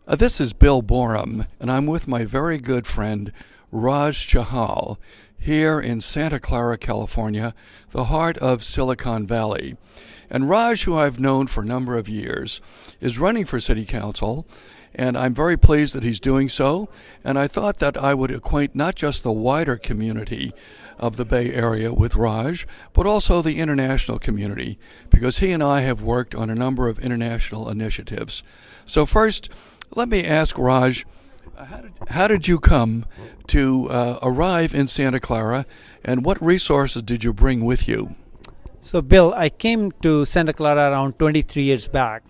This is Bill Boerum, and I'm with my very good friend Raj Chahal here in Santa Clara, California, the heart of Silicon Valley. And Raj, who I've known for a number of years, is running for City Council, and I'm very pleased that he's doing so. And I thought that I would acquaint not just the wider community of the Bay Area with Raj, but also the international community, because he and I have worked on a number of international initiatives. So first, let me ask Raj, how did you come to arrive in Santa Clara, and what resources did you bring with you? So, Bill, I came to Santa Clara around 23 years back,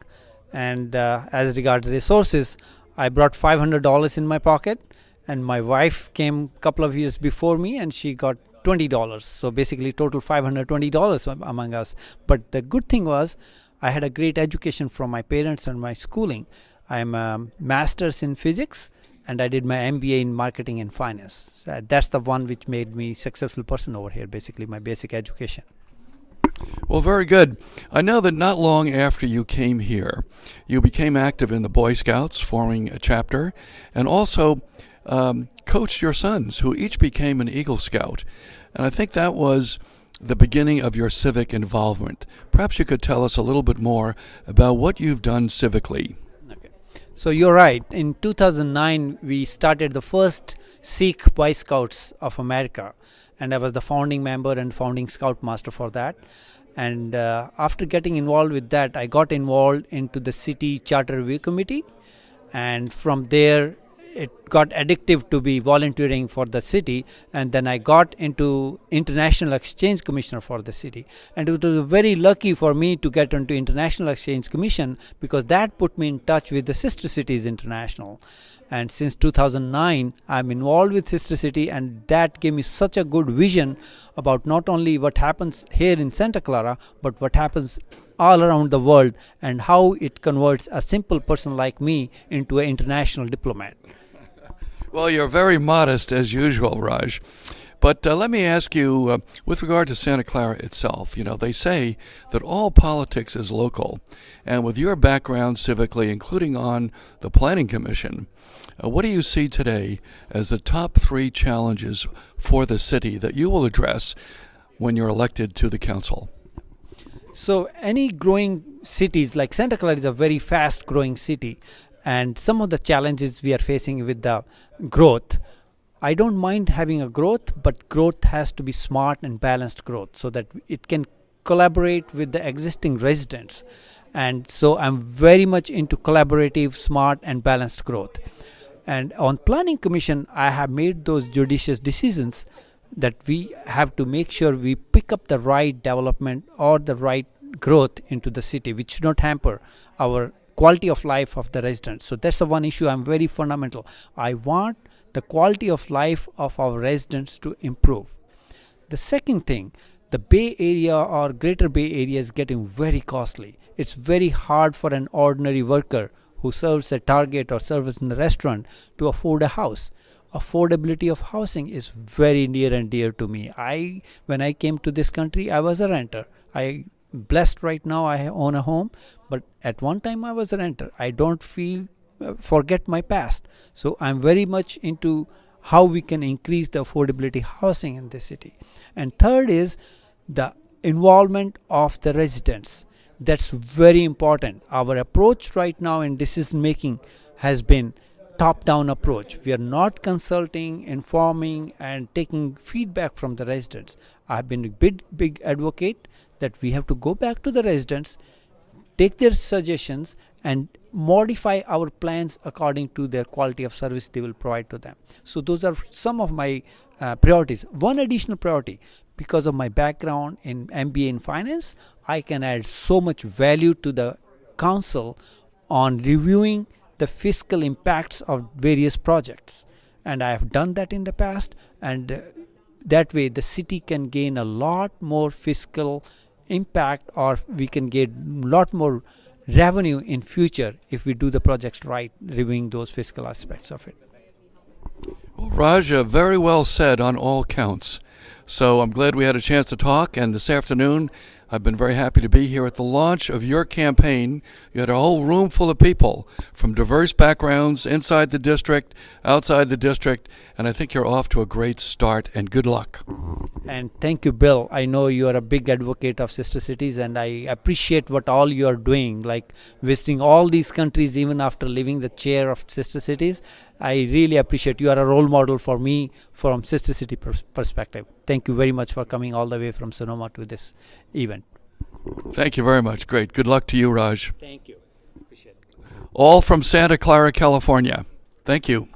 and as regards resources, I brought $500 in my pocket, and my wife came a couple of years before me, and she got $20. So basically, total $520 among us. But the good thing was, I had a great education from my parents and my schooling. I'm a master's in physics, and I did my MBA in marketing and finance. That's the one which made me a successful person over here, basically my basic education. Well, very good. I know that not long after you came here, you became active in the Boy Scouts, forming a chapter, and also coached your sons, who each became an Eagle Scout. And I think that was the beginning of your civic involvement. Perhaps you could tell us a little bit more about what you've done civically. So you're right. In 2009, we started the first Sikh Boy Scouts of America, and I was the founding member and founding scoutmaster for that. And after getting involved with that, I got involved into the city charter review committee, and from there it got addictive to be volunteering for the city, and then I got into International Exchange Commissioner for the city. And it was very lucky for me to get into International Exchange Commission, because that put me in touch with the Sister Cities International. And since 2009, I'm involved with Sister City, and that gave me such a good vision about not only what happens here in Santa Clara, but what happens all around the world, and how it converts a simple person like me into an international diplomat. Well, you're very modest as usual, Raj. But let me ask you, with regard to Santa Clara itself, they say that all politics is local. And with your background civically, including on the Planning Commission, what do you see today as the top three challenges for the city that you will address when you're elected to the council? So any growing cities, like Santa Clara is a very fast growing city, and some of the challenges we are facing with the growth, I don't mind having a growth, but growth has to be smart and balanced growth, so that it can collaborate with the existing residents. And so I'm very much into collaborative, smart and balanced growth. And on Planning Commission, I have made those judicious decisions that we have to make sure we pick up the right development or the right growth into the city, which should not hamper our quality of life of the residents. So that's the one issue I'm very fundamental. I want the quality of life of our residents to improve. The second thing, the Bay Area or Greater Bay Area is getting very costly. It's very hard for an ordinary worker who serves at Target or serves in the restaurant to afford a house. Affordability of housing is very near and dear to me. When I came to this country, I was a renter. I blessed right now, I own a home, but at one time I was a renter. I don't forget my past. So I'm very much into how we can increase the affordability housing in this city. And third is the involvement of the residents. That's very important. Our approach right now in decision making has been top-down approach. We are not consulting, informing, and taking feedback from the residents. I've been a big advocate that we have to go back to the residents, take their suggestions, and modify our plans according to their quality of service they will provide to them. So those are some of my priorities. One additional priority, because of my background in MBA in finance, I can add so much value to the council on reviewing the fiscal impacts of various projects. And I have done that in the past, and that way the city can gain a lot more fiscal impact, or we can get a lot more revenue in future if we do the projects right, reviewing those fiscal aspects of it. Well, Raj, very well said on all counts. So I'm glad we had a chance to talk, and this afternoon I've been very happy to be here at the launch of your campaign. You had a whole room full of people from diverse backgrounds inside the district, outside the district, and I think you're off to a great start, and good luck. And thank you, Bill. I know you are a big advocate of sister cities, and I appreciate what all you are doing, like visiting all these countries even after leaving the chair of sister cities. I really appreciate you are a role model for me from sister city perspective. Thank you very much for coming all the way from Sonoma to this event. Thank you very much. Great. Good luck to you, Raj. Thank you. Appreciate it. All from Santa Clara, California. Thank you.